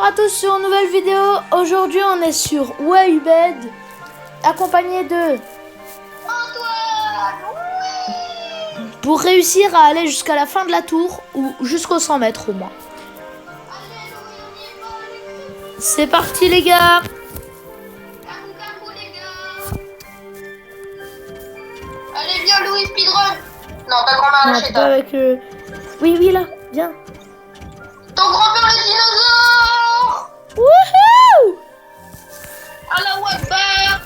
Bonjour à tous sur une nouvelle vidéo. Aujourd'hui on est sur Waybed accompagné de Antoine. pour réussir à aller jusqu'à la fin de la tour ou jusqu'aux 100 mètres au moins. C'est parti les gars. Cacou les gars. Allez viens Louis, speedrun. Non, ta grand-mère Non, lâché t'es pas avec le... Oui là, viens. Ton grand-père le dinosaure. Wouhou! Allah Akbar.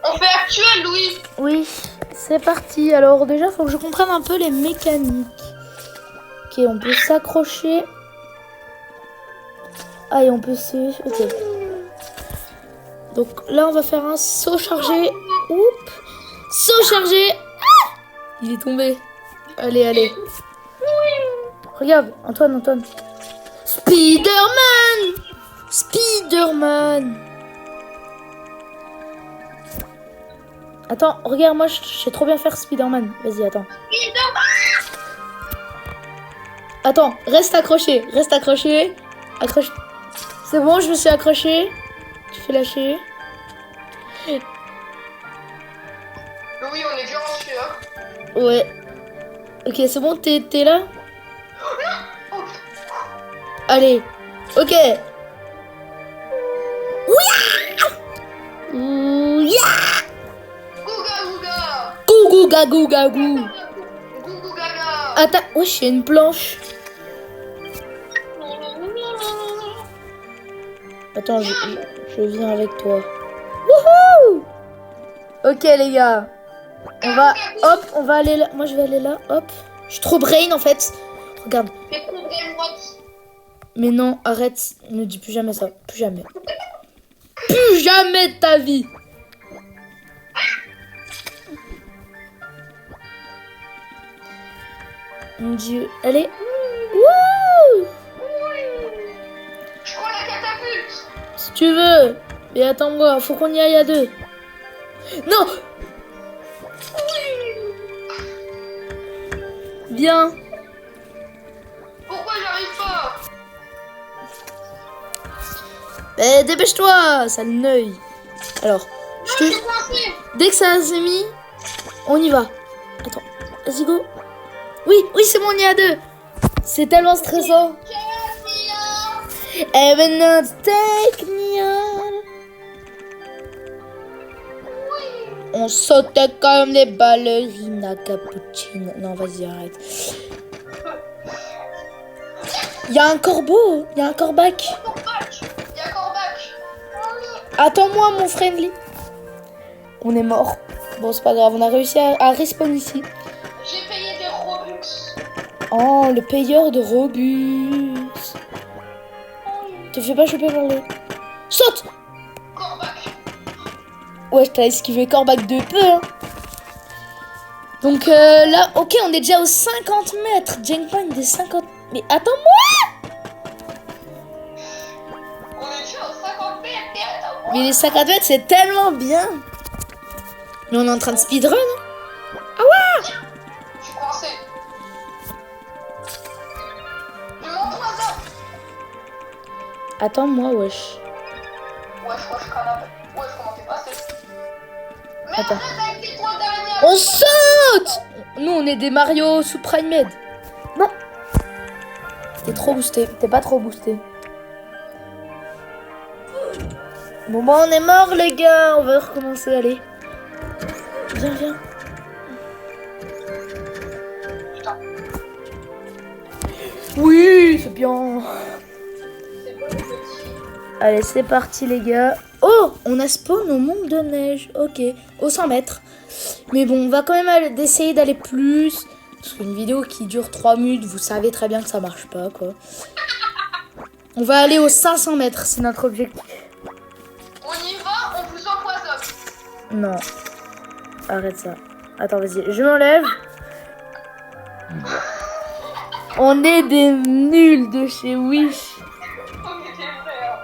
On fait actuel Louis. Oui, c'est parti. Alors déjà faut que je comprenne un peu les mécaniques. Ok, on peut s'accrocher. Ah et on peut se... Ok. Donc là on va faire un saut chargé. Oups. Saut chargé. Ah, il est tombé. Allez. Regarde, Antoine. Spider-Man. Attends, regarde, moi je sais trop bien faire Spider-Man. Vas-y, attends. Attends, reste accroché. Accroche. C'est bon, je me suis accroché. Tu fais lâcher. Louis, on est dur en sueur. Ouais. Ok, c'est bon, t'es là? Allez. Ok. Ouya. Gouga. Gougou gagou. Gougou gaga. Attends, wesh, il y a une planche. Attends, je viens avec toi. Wouhou! Ok les gars. On va aller là. Moi je vais aller là, hop. Je suis trop brain en fait. Regarde. Mais problème, what? Mais non, arrête. Ne dis plus jamais ça. Plus jamais. Plus jamais de ta vie. Mon Dieu. Allez. Wouh! Je prends la catapulte. Si tu veux. Mais attends-moi, faut qu'on y aille à deux. Non! Bien. Pourquoi j'arrive pas? Eh, dépêche-toi, sale neuil. Alors, Je suis coincé. dès que ça s'est mis, on y va. Attends, vas-y go. Oui, c'est bon, on y est à deux. C'est tellement stressant. Even not take me on. On sautait comme des ballerines à cappuccino. Non, vas-y, arrête. Il y a un corbeau, il y a un corbac. Il y a Corbac. Attends-moi, mon friendly. On est mort. Bon, c'est pas grave, on a réussi à respawn ici. J'ai payé des Robux. Oh, le payeur de Robux. Te fais pas choper par le... Saute! Corbac. Ouais, je t'ai esquivé Corbac de peu. Hein. Donc là, ok, on est déjà aux 50 mètres. Jankpoint des 50... Mais attends-moi! On est déjà aux 50 mètres. Et attends. Mais les 50 mètres, c'est tellement bien. Mais on est en train de speedrun. Hein. Ah ouais! Je suis coincé. Je montre un zap. Attends-moi, wesh. Wesh, canapé. Wesh, comment t'es passé? Mais Attends. arrête avec tes trois dernières. On saute! Nous, on est des Mario sous Prime Med. Non. T'es trop boosté. T'es pas trop boosté. Bon, bah, on est mort, les gars. On va recommencer, allez. Viens. Putain. Oui, c'est bien. C'est bon, le petit. Allez, c'est parti, les gars. Oh, on a spawn au monde de neige. Ok, aux 100 mètres. Mais bon, on va quand même essayer d'aller plus. Parce qu'une vidéo qui dure 3 minutes, vous savez très bien que ça marche pas, quoi. On va aller aux 500 mètres, c'est notre objectif. On y va, on vous empoisonne. Non. Arrête ça. Attends, vas-y, je m'enlève. On est des nuls de chez Wish. On est des frères.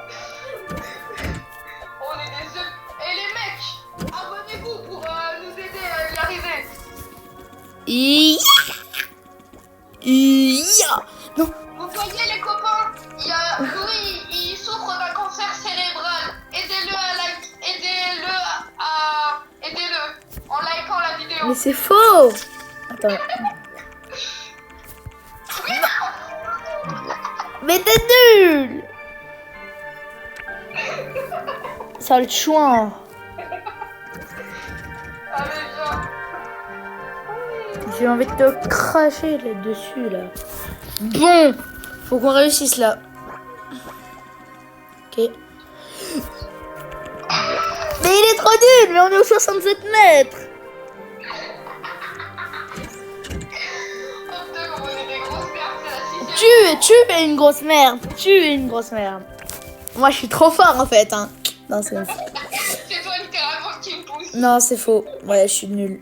On est des œufs. Et les mecs, abonnez-vous pour nous aider à y arriver. Iya. Non. Vous voyez les copains, il y a Louis, il mais c'est faux. Attends. Mais t'es nul. Sale chouin. Allez, viens. J'ai envie de te cracher là-dessus, là. Bon, faut qu'on réussisse, là. Ok. Mais il est trop nul, mais on est aux 67 mètres. On est des grosses merdes, c'est la 6ème. Tu es une grosse merde. Tu es une grosse merde. Moi, je suis trop fort, en fait, hein. Non, c'est faux. C'est toi littéralement qui me pousse. Non, c'est faux. Ouais, je suis nulle.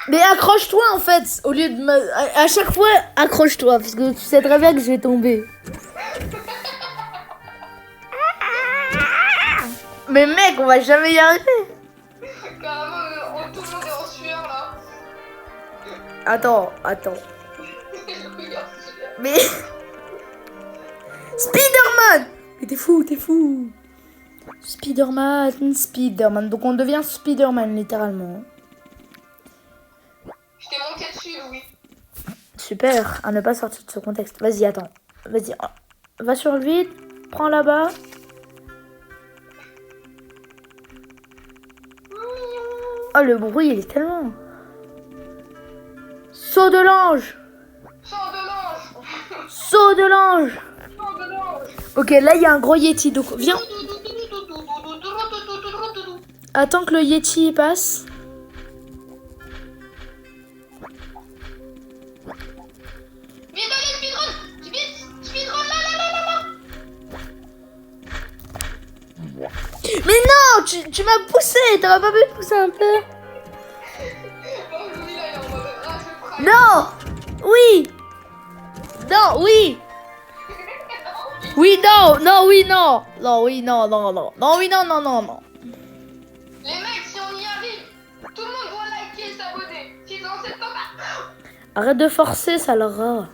Mais accroche-toi, en fait. Au lieu de à chaque fois, accroche-toi. Parce que tu sais très bien que je vais tomber. Mais mec, on va jamais y arriver. Carrément, tout le monde est en sueur là. Attends. Regarde, Mais... Spider-Man. Mais t'es fou. Spider-Man. Donc on devient Spider-Man, littéralement. je t'ai monté dessus, Louis. Super, à ne pas sortir de ce contexte. Vas-y, attends. Vas-y, va sur le vide. Prends là-bas. Oh, le bruit, il est tellement... Saut de l'ange. Sors de l'ange. Saut de l'ange. Sors de l'ange. Ok, là, il y a un gros Yeti. Donc, viens. Attends que le Yeti passe. Viens dans les speedrun. Speedrun là. Mais non, tu m'as poussé. T'aurais pas pu te pousser un peu? Oh, Louis là, il est en mode je frappe. Non. Oui. Non, oui. Oui, non. Non, oui, non. Non, oui, non, non, non. Non, oui, non, non, non, non. Les mecs, si on y arrive, tout le monde doit liker et s'abonner. 6 septembre. Arrête de forcer, ça le rat.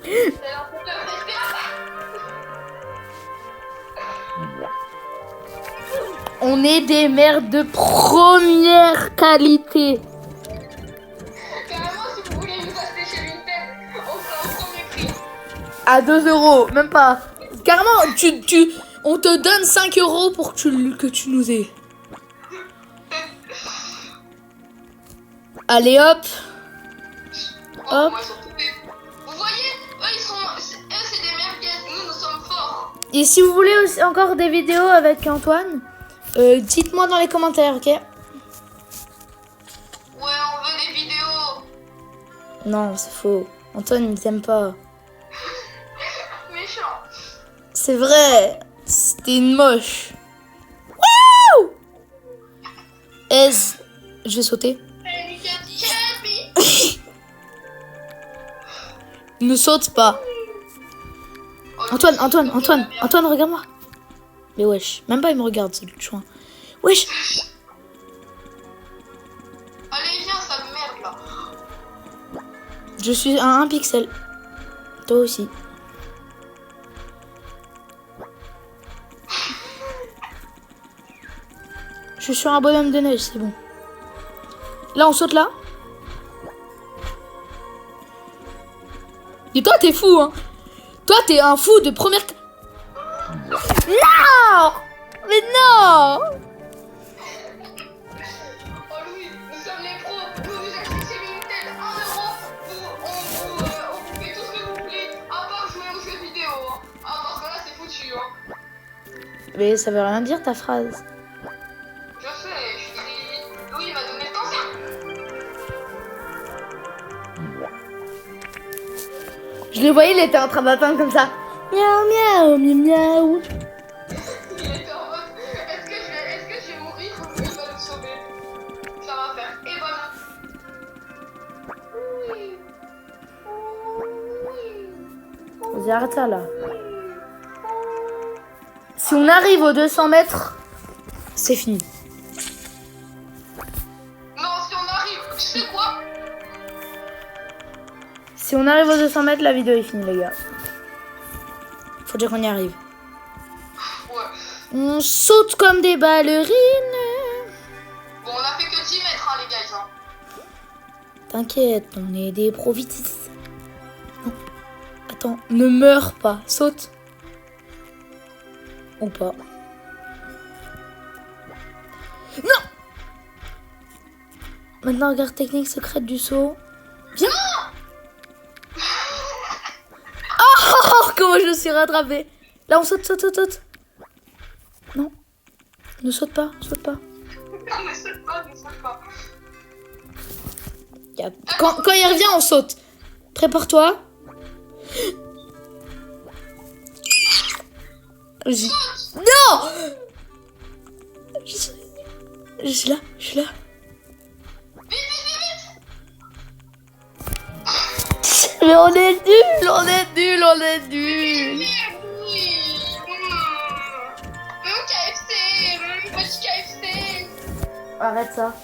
C'est l'important de respiration. On est des mères de première qualité. Carrément, si vous voulez nous acheter chez Vinted, on sera au premier prix. À 2 euros, même pas. Carrément, on te donne 5 euros pour que tu nous aies. Allez hop. Oh, Hop. moi, ils sont coupés. Vous voyez, eux, c'est des merguez. Nous sommes forts. Et si vous voulez aussi encore des vidéos avec Antoine, dites-moi dans les commentaires, ok? Ouais, on veut des vidéos. Non, c'est faux. Antoine, il t'aime pas. Méchant. C'est vrai. C'était une moche. Wouh! Aise. Je vais sauter. Ne saute pas. Antoine, regarde-moi. Mais wesh, même pas il me regarde, c'est le chouin. Wesh. Allez, viens, sale merde là. Je suis à 1 pixel. Toi aussi. Je suis sur un bonhomme de neige, c'est bon. Là, on saute là. Et toi, t'es fou, hein. Toi, t'es un fou de première... Non! Mais non! Oh Louis, nous sommes les pros. Vous vous achetez chez Vinted 1 euro. On vous fait tout ce que vous voulez. À part jouer aux jeux vidéo. Hein. Ah, parce que là, c'est foutu. Hein. Mais ça veut rien dire, ta phrase. Je sais, Louis m'a donné le cancer. Je le voyais, il était en train d'attendre comme ça. Miaou, miaou, miaou, miaou. Il était en mode, est-ce que je vais mourir ou il va nous sauver? Ça va faire. Et voilà. Vas-y, arrête ça, là. Si on arrive aux 200 mètres, c'est fini. Non, si on arrive, tu sais quoi? Si on arrive aux 200 mètres, la vidéo est finie, les gars. Faut dire qu'on y arrive. On saute comme des ballerines. Bon, on a fait que 10 mètres, hein, les gars. Hein. T'inquiète, on est des provitistes. Non. Attends, ne meurs pas. Saute. Ou pas. Non! Maintenant, regarde technique secrète du saut. Viens! Oh, comment je me suis rattrapée. Là, on saute, saute, saute, saute. Non. Ne saute pas, saute pas. Ne saute pas, ne saute pas. Quand il revient, on saute. Prépare-toi. Non! Je suis là, je suis là. Mais on est nuls, on est nuls, on est nuls. KFC, petit KFC. Arrête ça.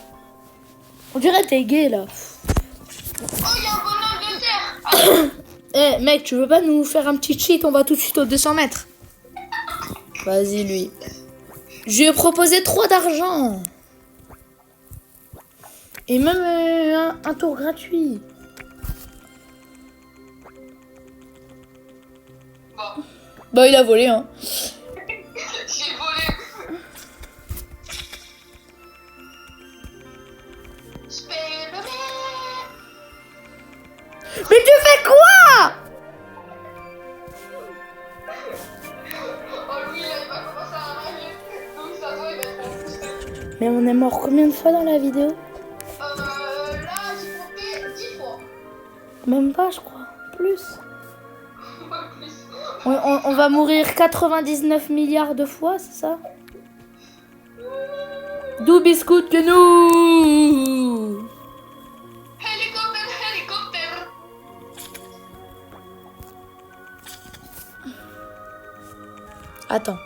On dirait que t'es gay là. Oh, il y a un bonhomme de terre. Eh mec, tu veux pas nous faire un petit cheat? On va tout de suite aux 200 mètres. Vas-y lui. Je lui ai proposé 3 d'argent. Et même un tour gratuit. Bon, Bah il a volé hein. j'ai volé. Mais tu fais quoi? Oh, lui, là, il va commencer à râler. Donc, ça doit, il va être en pouce. Mais on est mort combien de fois dans la vidéo? Là, j'ai compté 10 fois. Même pas je crois. Plus. Pas plus. On va mourir 99 milliards de fois, c'est ça? D'où biscoute que nous. Hélicoptère, hélicoptère. Attends,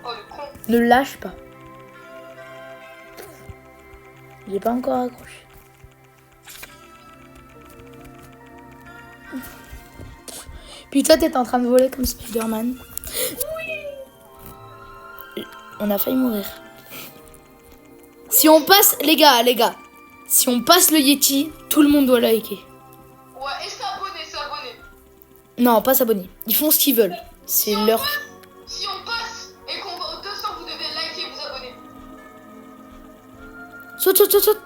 Oh, le con. ne lâche pas. J'ai pas encore accroché. Puis toi, t'es en train de voler comme Spider-Man. Oui. On a failli mourir. Si on passe, les gars, si on passe le Yeti, tout le monde doit liker. Ouais, et s'abonner, s'abonner. Non, pas s'abonner. Ils font ce qu'ils veulent. C'est leur... Si on passe et qu'on va aux 200, vous devez liker et vous abonner. Saute, saute, saute, saute.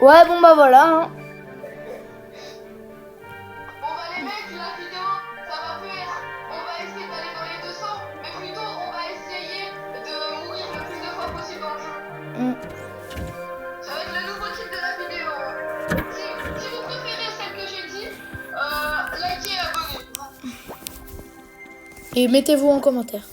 Ouais, bon bah voilà. Hein. Bon bah les mecs, la vidéo, ça va faire. On va essayer d'aller dans les 200, mais plutôt on va essayer de mourir le plus de fois possible dans le jeu. Ça va être le nouveau type de la vidéo. Si vous préférez celle que j'ai dit, likez et abonnez. Et mettez-vous en commentaire.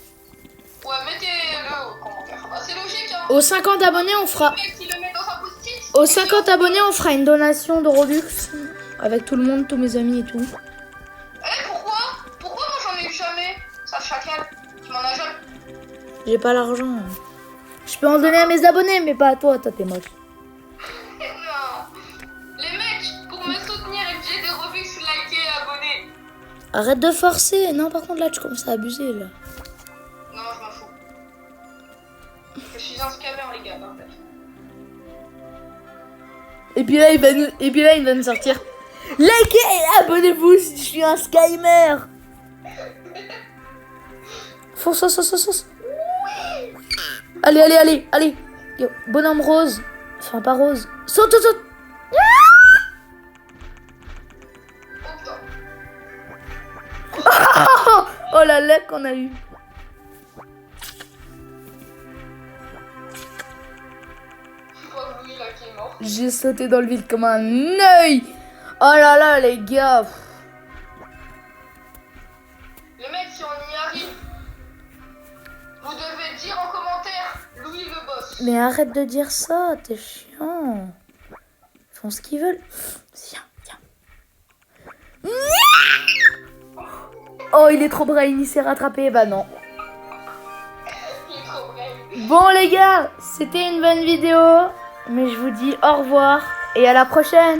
Ouais, mettez-le au commentaire. Bah, c'est logique, hein. Aux 50 abonnés, on fera... Le mec qui le met dans sa post-it. Aux 50 abonnés, on fera une donation de Robux. Avec tout le monde, tous mes amis et tout. Eh, pourquoi moi j'en ai eu jamais? Ça chacal, tu m'en as jamais. J'ai pas l'argent. Je peux en donner à mes abonnés, mais pas à toi. Toi, t'es moche. Non. Les mecs, pour me soutenir et que j'ai des Robux, likez et abonnez. Arrête de forcer. Non, par contre, là, tu commences à abuser, là. Non, je m'en fous. Je suis un scammer, les gars, en fait. Et puis là, il va nous sortir. Likez et abonnez-vous si je suis un scammer. Fonce, fonce, fonce, fonce. Allez, allez, allez, allez. Yo, bonhomme rose. Enfin, pas rose. Saute, saute, saute. Oh putain. Oh la laque qu'on a eu. Je crois que lui, là, qui est mort. J'ai sauté dans le vide comme un œil. Oh là là, les gars. Les mecs, si on y arrive, vous devez dire en commentaire Louis le boss. Mais arrête de dire ça, t'es chiant. Ils font ce qu'ils veulent. Viens, viens. Oh, il est trop brain, il s'est rattrapé. Bah non. Il est trop vrai. Bon les gars, c'était une bonne vidéo. Mais je vous dis au revoir et à la prochaine.